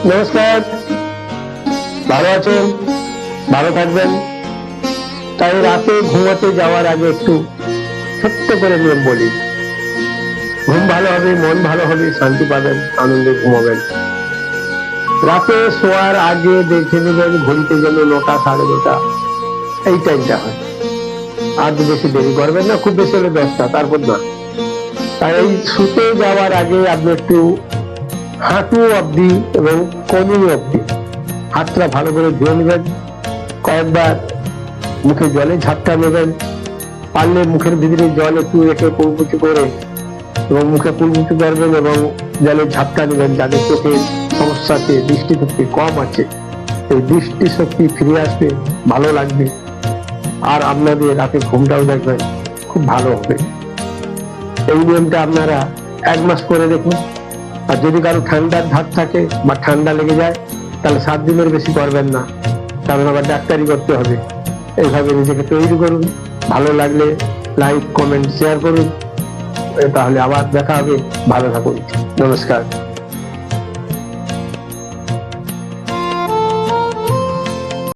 নমস্কার, ভালো আছেন? ভালো থাকবেন। তাই রাতে ঘুমাতে যাওয়ার আগে একটু ছোট্ট করে নিয়ম বলি। ঘুম ভালো হবে, মন ভালো হবে, শান্তি পাবেন, আনন্দে ঘুমাবেন। রাতে শোয়ার আগে দেখে নেবেন ঘড়িতে যেন 9টা 9:30 এই টাইমটা হয়। আর বেশি দেরি করবেন না, খুব বেশি হলে 10টা, তারপর না। তাই এই শুতে যাওয়ার আগে আপনি একটু হাঁটু অব্দি এবং কোমর অব্দি হাতটা ভালো করে ধুয়ে নেবেন। কয়েকবার মুখে জলে ঝাপটা নেবেন। পারলে মুখের ভিতরে জল একটু রেখে কুলকুচি করে এবং মুখে কুলকুচি করবেন এবং জলে ঝাপটা নেবেন। যাদের চোখে সমস্যা আছে, দৃষ্টিশক্তি কম আছে, এই দৃষ্টিশক্তি ফিরে আসবে, ভালো লাগবে। আর আপনাদের রাতে ঘুমটাও দেখবেন খুব ভালো হবে। এই নিয়মটা আপনারা 1 মাস করে দেখুন। আর যদি কারো ঠান্ডার ধাত থাকে বা ঠান্ডা লেগে যায়, তাহলে 7 দিনের বেশি করবেন না, কারণ আবার ডাক্তারি করতে হবে। এইভাবে নিজেকে তৈরি করুন। ভালো লাগলে লাইক, কমেন্ট, শেয়ার করুন। তাহলে আবার দেখা হবে। ভালো থাকুন। নমস্কার।